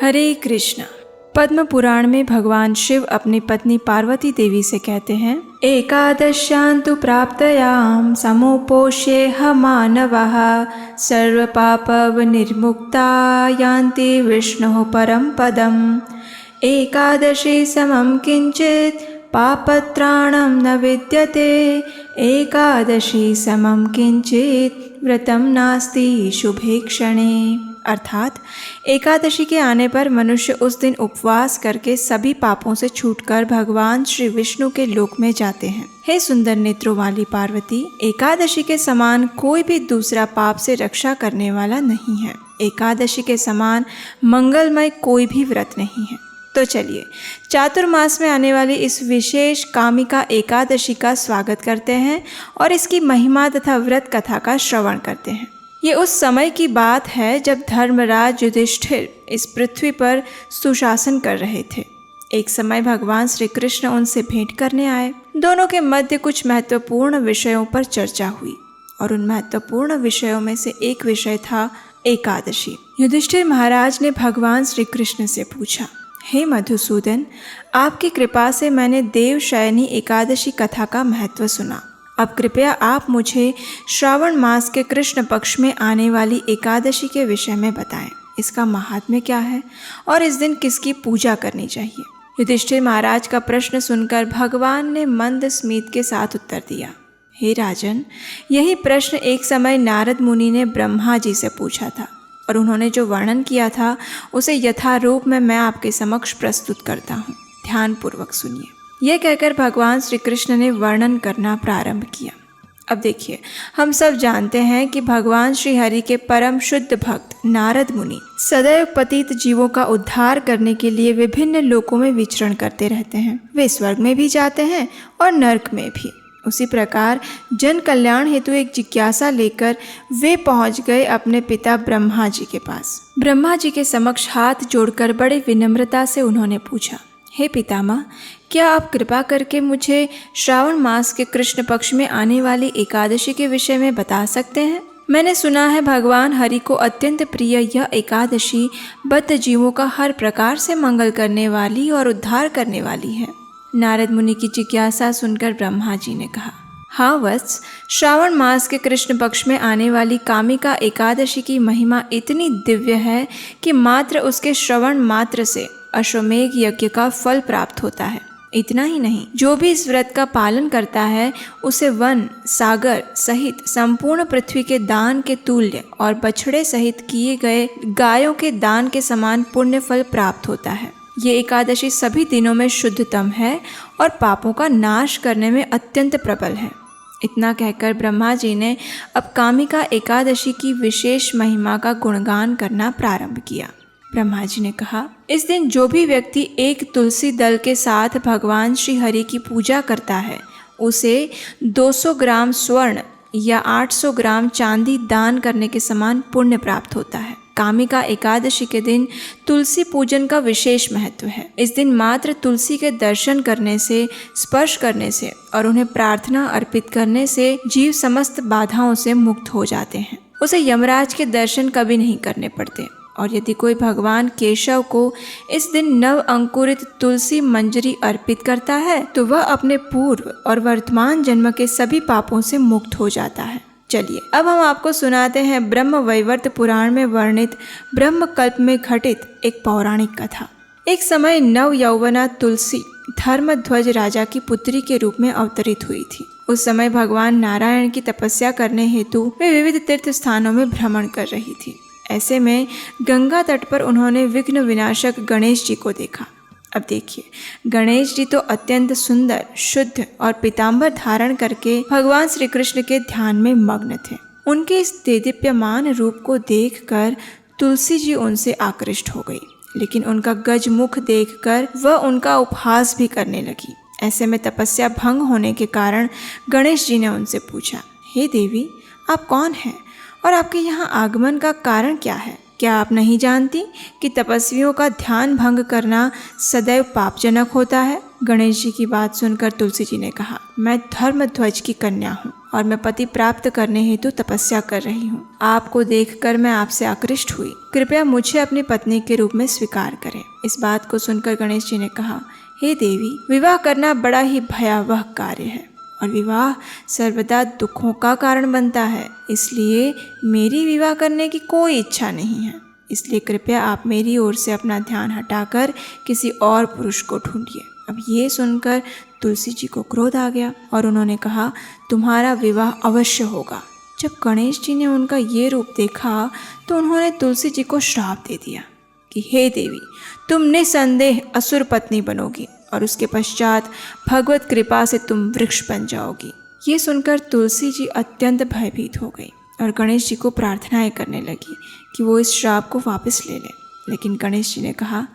हरे कृष्ण। पद्म पुराण में भगवान शिव अपनी पत्नी पार्वती देवी से कहते हैं, एकादश्यां तु प्राप्तयां समुपोष्येह मानवः सर्व पापव निर्मुक्ता यान्ति विष्णुः परम पदम्। एकादशी समं किंचित् पापत्राणं न विद्यते, एकादशी समं किंचित् व्रतं नास्ति शुभे क्षणे। अर्थात एकादशी के आने पर मनुष्य उस दिन उपवास करके सभी पापों से छूटकर भगवान श्री विष्णु के लोक में जाते हैं। हे सुंदर नेत्रों वाली पार्वती, एकादशी के समान कोई भी दूसरा पाप से रक्षा करने वाला नहीं है। एकादशी के समान मंगलमय कोई भी व्रत नहीं है। तो चलिए चातुर्मास में आने वाली इस विशेष कामिका एकादशी का स्वागत करते हैं और इसकी महिमा तथा व्रत कथा का श्रवण करते हैं। ये उस समय की बात है जब धर्मराज युधिष्ठिर इस पृथ्वी पर सुशासन कर रहे थे। एक समय भगवान श्री कृष्ण उनसे भेंट करने आए। दोनों के मध्य कुछ महत्वपूर्ण विषयों पर चर्चा हुई और उन महत्वपूर्ण विषयों में से एक विषय था एकादशी। युधिष्ठिर महाराज ने भगवान श्री कृष्ण से पूछा, हे मधुसूदन, आपकी कृपा से मैंने देवशयनी एकादशी कथा का महत्व सुना। अब कृपया आप मुझे श्रावण मास के कृष्ण पक्ष में आने वाली एकादशी के विषय में बताएं। इसका महात्म्य क्या है और इस दिन किसकी पूजा करनी चाहिए। युधिष्ठिर महाराज का प्रश्न सुनकर भगवान ने मंद स्मित के साथ उत्तर दिया, हे राजन, यही प्रश्न एक समय नारद मुनि ने ब्रह्मा जी से पूछा था और उन्होंने जो वर्णन किया था उसे यथारूप में मैं आपके समक्ष प्रस्तुत करता हूँ। ध्यानपूर्वक सुनिए। यह कहकर भगवान श्री कृष्ण ने वर्णन करना प्रारंभ किया। अब देखिए, हम सब जानते हैं कि भगवान श्री हरि के परम शुद्ध भक्त नारद मुनि सदैव पतित जीवों का उद्धार करने के लिए विभिन्न लोकों में विचरण करते रहते हैं। वे स्वर्ग में भी जाते हैं और नरक में भी। उसी प्रकार जन कल्याण हेतु एक जिज्ञासा लेकर वे पहुंच गए अपने पिता ब्रह्मा जी के पास। ब्रह्मा जी के समक्ष हाथ जोड़कर बड़े विनम्रता से उन्होंने पूछा, हे पितामह, क्या आप कृपा करके मुझे श्रावण मास के कृष्ण पक्ष में आने वाली एकादशी के विषय में बता सकते हैं? मैंने सुना है भगवान हरि को अत्यंत प्रिय यह एकादशी बद्ध जीवों का हर प्रकार से मंगल करने वाली और उद्धार करने वाली है। नारद मुनि की जिज्ञासा सुनकर ब्रह्मा जी ने कहा, हाँ वत्स, श्रावण मास के कृष्ण पक्ष में आने वाली कामिका एकादशी की महिमा इतनी दिव्य है कि मात्र उसके श्रवण मात्र से अश्वमेघ यज्ञ का फल प्राप्त होता है। इतना ही नहीं, जो भी इस व्रत का पालन करता है उसे वन सागर सहित संपूर्ण पृथ्वी के दान के तुल्य और बछड़े सहित किए गए गायों के दान के समान पुण्य फल प्राप्त होता है। ये एकादशी सभी दिनों में शुद्धतम है और पापों का नाश करने में अत्यंत प्रबल है। इतना कहकर ब्रह्मा जी ने अब कामिका एकादशी की विशेष महिमा का गुणगान करना प्रारंभ किया। ब्रह्मा जी ने कहा, इस दिन जो भी व्यक्ति एक तुलसी दल के साथ भगवान श्री हरि की पूजा करता है उसे 200 ग्राम स्वर्ण या 800 ग्राम चांदी दान करने के समान पुण्य प्राप्त होता है। कामिका एकादशी के दिन तुलसी पूजन का विशेष महत्व है। इस दिन मात्र तुलसी के दर्शन करने से, स्पर्श करने से और उन्हें प्रार्थना अर्पित करने से जीव समस्त बाधाओं से मुक्त हो जाते हैं। उसे यमराज के दर्शन कभी नहीं करने पड़ते। और यदि कोई भगवान केशव को इस दिन नव अंकुरित तुलसी मंजरी अर्पित करता है तो वह अपने पूर्व और वर्तमान जन्म के सभी पापों से मुक्त हो जाता है। चलिए अब हम आपको सुनाते हैं ब्रह्म वैवर्त पुराण में वर्णित ब्रह्म कल्प में घटित एक पौराणिक कथा। एक समय नव यौवना तुलसी धर्मध्वज राजा की पुत्री के रूप में अवतरित हुई थी। उस समय भगवान नारायण की तपस्या करने हेतु वे विविध तीर्थ स्थानों में भ्रमण कर रही थी। ऐसे में गंगा तट पर उन्होंने विघ्न विनाशक गणेश जी को देखा। अब देखिए, गणेश जी तो अत्यंत सुंदर, शुद्ध और पीताम्बर धारण करके भगवान श्री कृष्ण के ध्यान में मग्न थे। उनके इस देदीप्यमान रूप को देखकर तुलसी जी उनसे आकृष्ट हो गई, लेकिन उनका गज मुख देखकर वह उनका उपहास भी करने लगी। ऐसे में तपस्या भंग होने के कारण गणेश जी ने उनसे पूछा, हे देवी, आप कौन हैं और आपके यहाँ आगमन का कारण क्या है? क्या आप नहीं जानती कि तपस्वियों का ध्यान भंग करना सदैव पापजनक होता है? गणेश जी की बात सुनकर तुलसी जी ने कहा, मैं धर्मध्वज की कन्या हूँ और मैं पति प्राप्त करने हेतु तपस्या कर रही हूँ। आपको देखकर मैं आपसे आकृष्ट हुई, कृपया मुझे अपनी पत्नी के रूप में स्वीकार करें। इस बात को सुनकर गणेश जी ने कहा, हे देवी, विवाह करना बड़ा ही भयावह कार्य है और विवाह सर्वदा दुखों का कारण बनता है, इसलिए मेरी विवाह करने की कोई इच्छा नहीं है। इसलिए कृपया आप मेरी ओर से अपना ध्यान हटाकर किसी और पुरुष को ढूंढिए। अब ये सुनकर तुलसी जी को क्रोध आ गया और उन्होंने कहा, तुम्हारा विवाह अवश्य होगा। जब गणेश जी ने उनका ये रूप देखा तो उन्होंने तुलसी जी को श्राप दे दिया कि हे देवी, तुम निसंदेह असुर पत्नी बनोगी और उसके पश्चात भगवत कृपा से तुम वृक्ष बन जाओगी। ये सुनकर तुलसी जी अत्यंत भयभीत हो गई और गणेश जी को प्रार्थनाएं करने लगी कि वो इस श्राप को वापस ले लें। लेकिन गणेश जी ने कहा,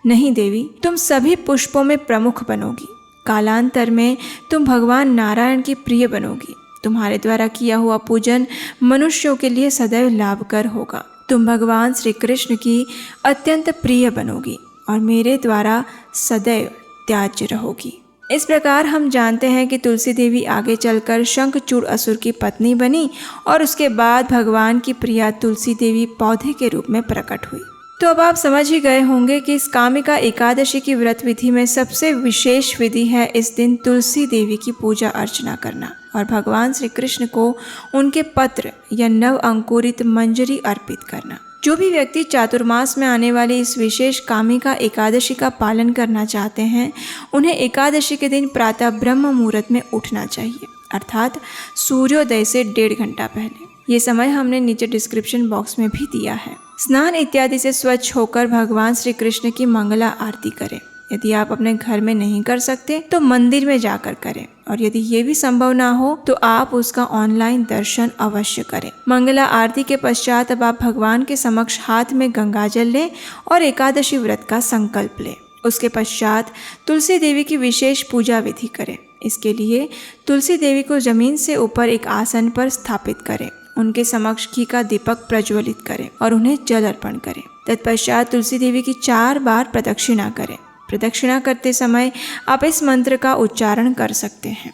नहीं देवी, तुम सभी पुष्पों में प्रमुख बनोगी। कालांतर में तुम भगवान नारायण की प्रिय बनोगी। तुम्हारे द्वारा किया हुआ पूजन मनुष्यों के लिए सदैव लाभकर होगा। तुम भगवान श्री कृष्ण की अत्यंत प्रिय बनोगी और मेरे द्वारा सदैव त्याज्य रहोगी। इस प्रकार हम जानते हैं कि तुलसी देवी आगे चलकर शंखचूड़ असुर की पत्नी बनी और उसके बाद भगवान की प्रिया तुलसी देवी पौधे के रूप में प्रकट हुई। तो अब आप समझ ही गए होंगे कि इस कामिका एकादशी की व्रत विधि में सबसे विशेष विधि है इस दिन तुलसी देवी की पूजा अर्चना करना और भगवान श्री कृष्ण को उनके पत्र या नव अंकुरित मंजरी अर्पित करना। जो भी व्यक्ति चातुर्मास में आने वाली इस विशेष कामिका एकादशी का पालन करना चाहते हैं, उन्हें एकादशी के दिन प्रातः ब्रह्म मुहूर्त में उठना चाहिए, अर्थात सूर्योदय से 1.5 घंटा पहले। ये समय हमने नीचे डिस्क्रिप्शन बॉक्स में भी दिया है। स्नान इत्यादि से स्वच्छ होकर भगवान श्री कृष्ण की मंगला आरती करें। यदि आप अपने घर में नहीं कर सकते तो मंदिर में जाकर करें और यदि ये भी संभव ना हो तो आप उसका ऑनलाइन दर्शन अवश्य करें। मंगला आरती के पश्चात अब आप भगवान के समक्ष हाथ में गंगाजल लें और एकादशी व्रत का संकल्प लें। उसके पश्चात तुलसी देवी की विशेष पूजा विधि करें। इसके लिए तुलसी देवी को जमीन से ऊपर एक आसन पर स्थापित करें, उनके समक्ष घी का दीपक प्रज्वलित करें और उन्हें जल अर्पण करें। तत्पश्चात तुलसी देवी की 4 बार प्रदक्षिणा करें। प्रदक्षिणा करते समय आप इस मंत्र का उच्चारण कर सकते हैं,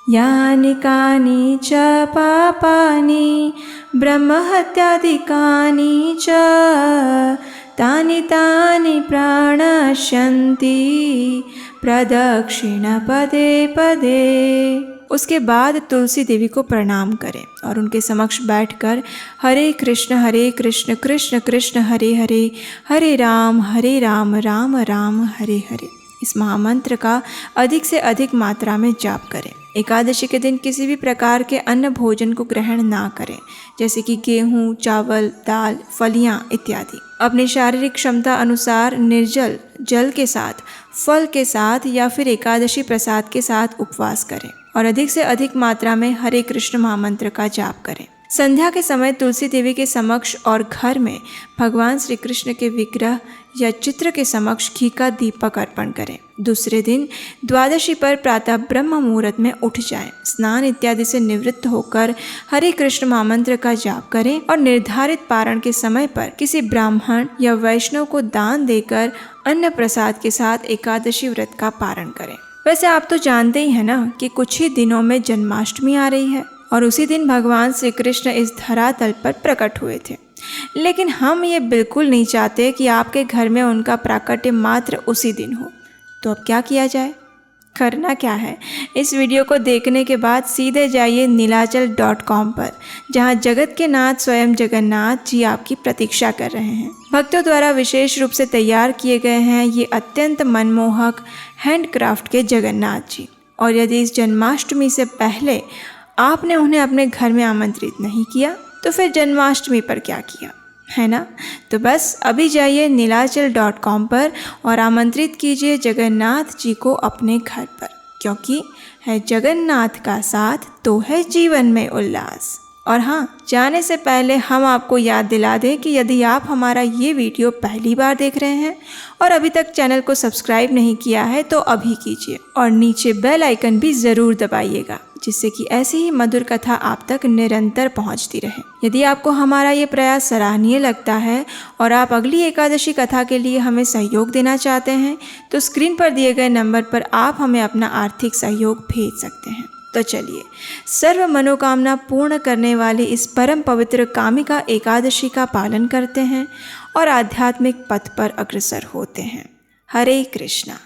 यानि कानि च पापानि ब्रह्महत्यादिकानि च तानि तानि प्राणश्यन्ति प्रदक्षिण पदे पदे। उसके बाद तुलसी देवी को प्रणाम करें और उनके समक्ष बैठकर हरे कृष्ण कृष्ण कृष्ण हरे हरे, हरे राम राम राम हरे हरे, इस महामंत्र का अधिक से अधिक मात्रा में जाप करें। एकादशी के दिन किसी भी प्रकार के अन्न भोजन को ग्रहण ना करें, जैसे कि गेहूँ, चावल, दाल, फलियाँ इत्यादि। अपनी शारीरिक क्षमता अनुसार निर्जल जल के साथ, फल के साथ या फिर एकादशी प्रसाद के साथ उपवास करें और अधिक से अधिक मात्रा में हरे कृष्ण महामंत्र का जाप करें। संध्या के समय तुलसी देवी के समक्ष और घर में भगवान श्री कृष्ण के विग्रह या चित्र के समक्ष घी का दीपक अर्पण करें। दूसरे दिन द्वादशी पर प्रातः ब्रह्म मुहूर्त में उठ जाएं, स्नान इत्यादि से निवृत्त होकर हरे कृष्ण महामंत्र का जाप करें और निर्धारित पारण के समय पर किसी ब्राह्मण या वैष्णव को दान देकर अन्न प्रसाद के साथ एकादशी व्रत का पारण करें। वैसे आप तो जानते ही हैं ना कि कुछ ही दिनों में जन्माष्टमी आ रही है और उसी दिन भगवान श्री कृष्ण इस धरातल पर प्रकट हुए थे। लेकिन हम ये बिल्कुल नहीं चाहते कि आपके घर में उनका प्राकट्य मात्र उसी दिन हो। तो अब क्या किया जाए? करना क्या है, इस वीडियो को देखने के बाद सीधे जाइए नीलाचल.com पर, जहां जगत के नाथ स्वयं जगन्नाथ जी आपकी प्रतीक्षा कर रहे हैं। भक्तों द्वारा विशेष रूप से तैयार किए गए हैं ये अत्यंत मनमोहक हैंडक्राफ्ट के जगन्नाथ जी। और यदि इस जन्माष्टमी से पहले आपने उन्हें अपने घर में आमंत्रित नहीं किया तो फिर जन्माष्टमी पर क्या किया, है ना? तो बस अभी जाइए नीलाचल.com पर और आमंत्रित कीजिए जगन्नाथ जी को अपने घर पर, क्योंकि है जगन्नाथ का साथ तो है जीवन में उल्लास। और हाँ, जाने से पहले हम आपको याद दिला दें कि यदि आप हमारा ये वीडियो पहली बार देख रहे हैं और अभी तक चैनल को सब्सक्राइब नहीं किया है तो अभी कीजिए और नीचे बेल आइकन भी ज़रूर दबाइएगा, जिससे कि ऐसी ही मधुर कथा आप तक निरंतर पहुंचती रहे। यदि आपको हमारा ये प्रयास सराहनीय लगता है और आप अगली एकादशी कथा के लिए हमें सहयोग देना चाहते हैं तो स्क्रीन पर दिए गए नंबर पर आप हमें अपना आर्थिक सहयोग भेज सकते हैं। तो चलिए सर्व मनोकामना पूर्ण करने वाली इस परम पवित्र कामिका एकादशी का पालन करते हैं और आध्यात्मिक पथ पर अग्रसर होते हैं। हरे कृष्णा।